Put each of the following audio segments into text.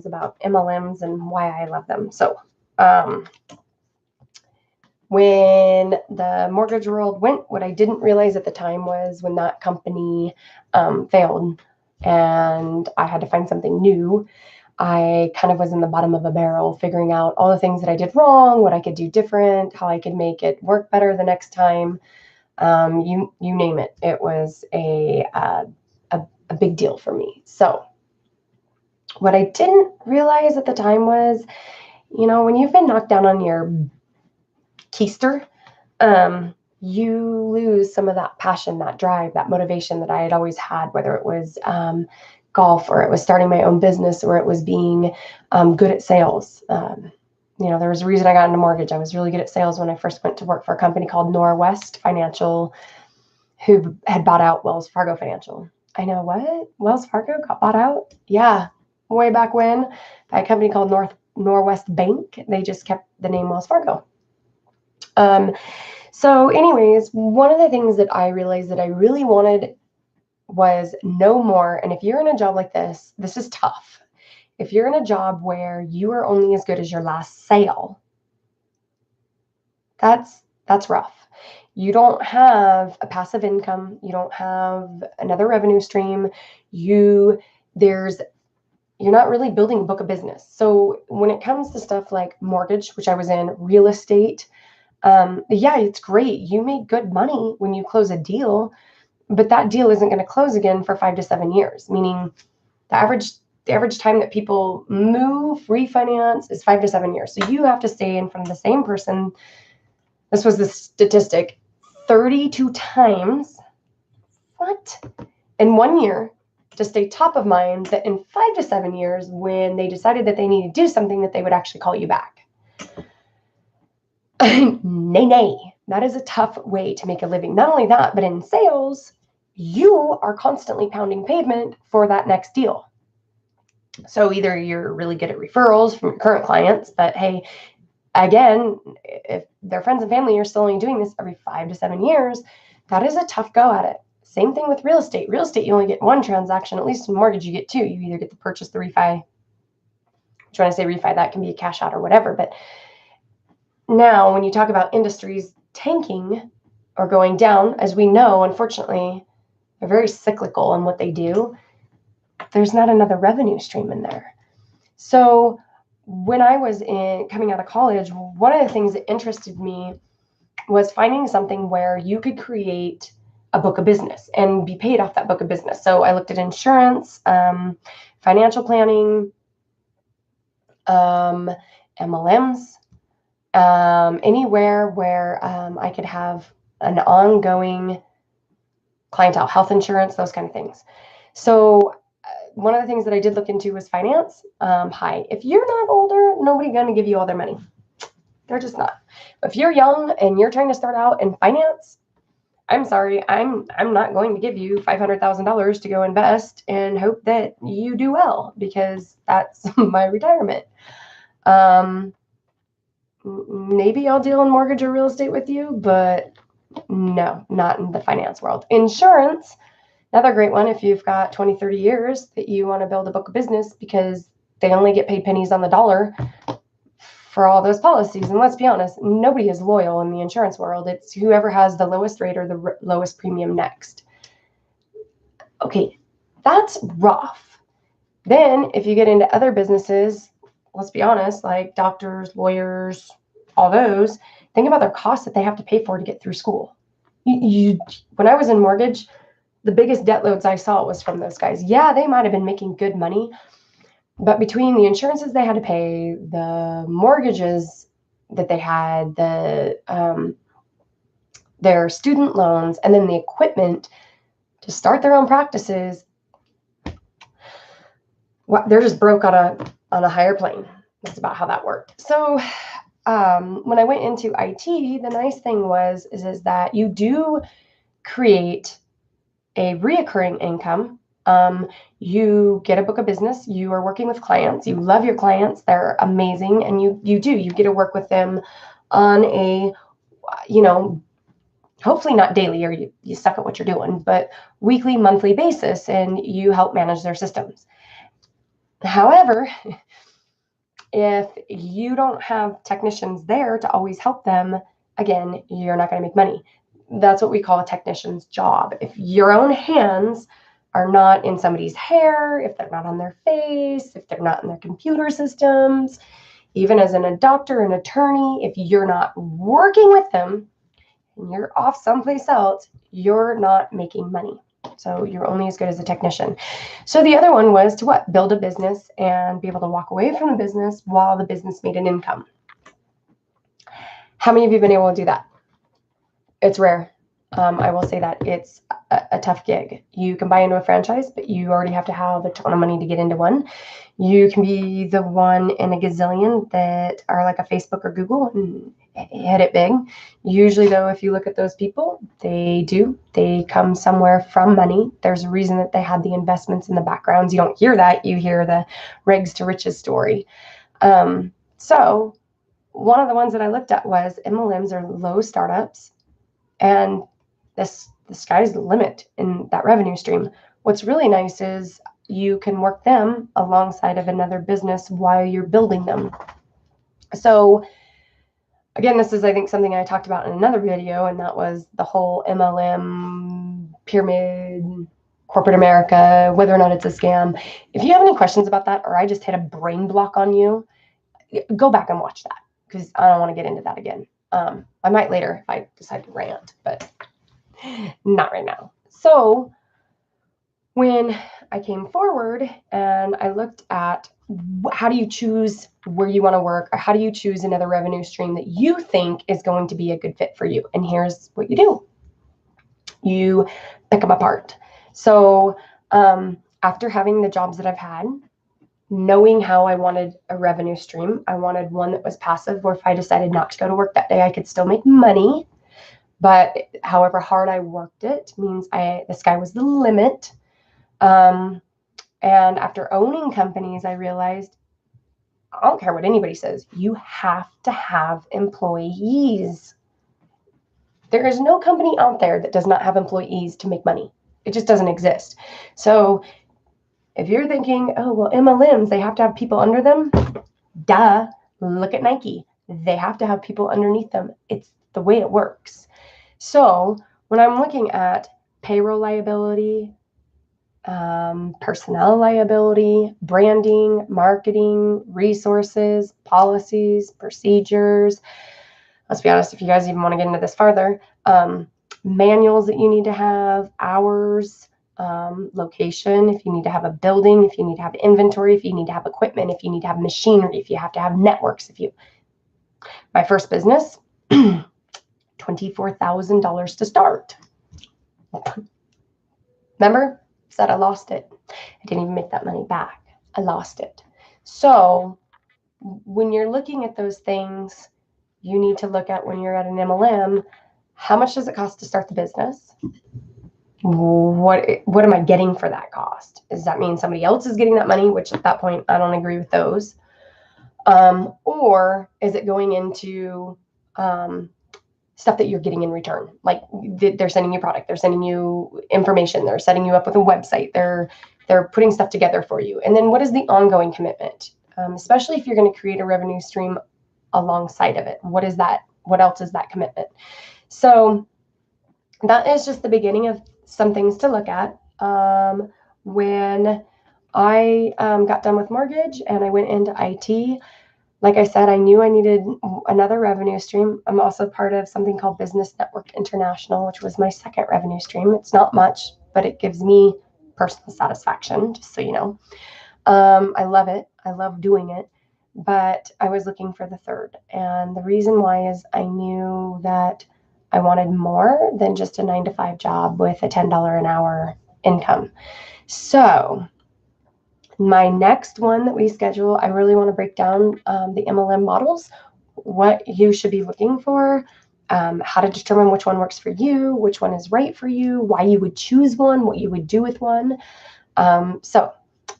about MLMs and why I love them. So, when the mortgage world went, what I didn't realize at the time was when that company failed and I had to find something new, I kind of was in the bottom of a barrel, figuring out all the things that I did wrong, what I could do different, how I could make it work better the next time. You name it. It was a big deal for me. So what I didn't realize at the time was, when you've been knocked down on your keister, you lose some of that passion, that drive, that motivation that I had always had, whether it was golf or it was starting my own business or it was being good at sales. There was a reason I got into mortgage. I was really good at sales when I first went to work for a company called Norwest Financial, who had bought out Wells Fargo Financial. I know, what? Wells Fargo got bought out? Yeah, way back when, by a company called Norwest Bank. They just kept the name Wells Fargo. So anyways, one of the things that I realized that I really wanted was no more. And if you're in a job like this, this is tough. If you're in a job where you are only as good as your last sale, that's rough. You don't have a passive income. You don't have another revenue stream. You're not really building a book of business. So when it comes to stuff like mortgage, which I was in, real estate, yeah, it's great. You make good money when you close a deal, but that deal isn't going to close again for 5 to 7 years, meaning the average time that people move, refinance is 5 to 7 years. So you have to stay in front of the same person. This was the statistic, 32 times, in 1 year, to stay top of mind, that in 5 to 7 years, when they decided that they needed to do something, that they would actually call you back. Nay. That is a tough way to make a living. Not only that, but in sales, you are constantly pounding pavement for that next deal. So either you're really good at referrals from your current clients, but hey, again, if their friends and family are still only doing this every 5 to 7 years, that is a tough go at it. Same thing with real estate. Real estate, you only get one transaction. At least in mortgage, you get two. You either get the purchase, the refi. When I say refi, that can be a cash out or whatever. But now, when you talk about industries tanking or going down, as we know, unfortunately, they're very cyclical in what they do. There's not another revenue stream in there. So when I was coming out of college, one of the things that interested me was finding something where you could create a book of business and be paid off that book of business. So I looked at insurance, financial planning, MLMs, anywhere where I could have an ongoing clientele, health insurance, those kind of things. So one of the things that I did look into was finance. If you're not older, nobody's going to give you all their money. They're just not. If you're young and you're trying to start out in finance, I'm sorry, I'm not going to give you $500,000 to go invest and hope that you do well, because that's my retirement. Maybe I'll deal in mortgage or real estate with you, but no, not in the finance world. Insurance, another great one if you've got 20, 30 years that you want to build a book of business, because they only get paid pennies on the dollar for all those policies. And let's be honest, nobody is loyal in the insurance world. It's whoever has the lowest rate or the lowest premium next. Okay, that's rough. Then if you get into other businesses, let's be honest, like doctors, lawyers, all those, think about their costs that they have to pay for to get through school. When I was in mortgage, the biggest debt loads I saw was from those guys. Yeah, they might have been making good money, but between the insurances they had to pay, the mortgages that they had, their student loans, and then the equipment to start their own practices, they're just broke on a higher plane. That's about how that worked. So when I went into IT, the nice thing is that you do create a reoccurring income. You get a book of business, you are working with clients, you love your clients, they're amazing, and you get to work with them on a, hopefully not daily, or you suck at what you're doing, but weekly, monthly basis, and you help manage their systems. However, if you don't have technicians there to always help them, again, you're not going to make money. That's what we call a technician's job. If your own hands are not in somebody's hair, if they're not on their face, if they're not in their computer systems, even as a doctor, an attorney, if you're not working with them and you're off someplace else, you're not making money. So you're only as good as a technician. So the other one was to what? Build a business and be able to walk away from the business while the business made an income. How many of you have been able to do that? It's rare. I will say that it's a tough gig. You can buy into a franchise, but you already have to have a ton of money to get into one. You can be the one in a gazillion that are like a Facebook or Google and hit it big. Usually, though, if you look at those people, they come somewhere from money. There's a reason that they had the investments in the backgrounds. You don't hear that. You hear the rags to riches story. So one of the ones that I looked at was MLMs are low startups, and the sky's the limit in that revenue stream. What's really nice is you can work them alongside of another business while you're building them. So again, this is, I think, something I talked about in another video, and that was the whole MLM pyramid, corporate America, whether or not it's a scam. If you have any questions about that, or I just hit a brain block on you, go back and watch that, because I don't want to get into that again. I might later if I decide to rant, but not right now. So when I came forward and I looked at how do you choose where you want to work, or how do you choose another revenue stream that you think is going to be a good fit for you? And here's what you do. You pick them apart. So after having the jobs that I've had, knowing how I wanted a revenue stream, I wanted one that was passive, where if I decided not to go to work that day, I could still make money. But however hard I worked it means the sky was the limit. And after owning companies, I realized I don't care what anybody says. You have to have employees. There is no company out there that does not have employees to make money. It just doesn't exist. So if you're thinking, oh, well, MLMs, they have to have people under them. Duh. Look at Nike. They have to have people underneath them. It's the way it works. So when I'm looking at payroll liability, personnel liability, branding, marketing, resources, policies, procedures, let's be honest, if you guys even want to get into this farther, manuals that you need to have, hours, location, if you need to have a building, if you need to have inventory, if you need to have equipment, if you need to have machinery, if you have to have networks, my first business, $24,000 to start. Remember? Said I lost it. I didn't even make that money back. I lost it. So when you're looking at those things, you need to look at, when you're at an MLM, how much does it cost to start the business? What am I getting for that cost? Does that mean somebody else is getting that money, which at that point, I don't agree with those? Or is it going into stuff that you're getting in return? Like they're sending you product, they're sending you information, they're setting you up with a website, they're putting stuff together for you. And then what is the ongoing commitment? Especially if you're going to create a revenue stream alongside of it. What is that? What else is that commitment? So that is just the beginning of some things to look at. When I got done with mortgage and I went into IT, like I said, I knew I needed another revenue stream. I'm also part of something called Business Network International, which was my second revenue stream. It's not much, but it gives me personal satisfaction, just so you know. I love it. I love doing it. But I was looking for the third. And the reason why is I knew that I wanted more than just a 9-to-5 job with a $10 an hour income. So my next one that we schedule, I really want to break down the MLM models, what you should be looking for, how to determine which one works for you, which one is right for you, why you would choose one, what you would do with one. So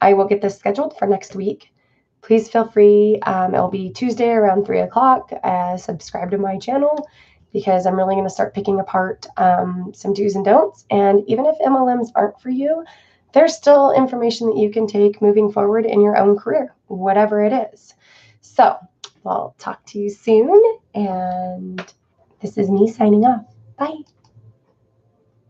I will get this scheduled for next week. Please feel free. It'll be Tuesday around 3 o'clock. Subscribe to my channel, because I'm really going to start picking apart some do's and don'ts. And even if MLMs aren't for you, there's still information that you can take moving forward in your own career, whatever it is. So I'll talk to you soon, and this is me signing off. Bye.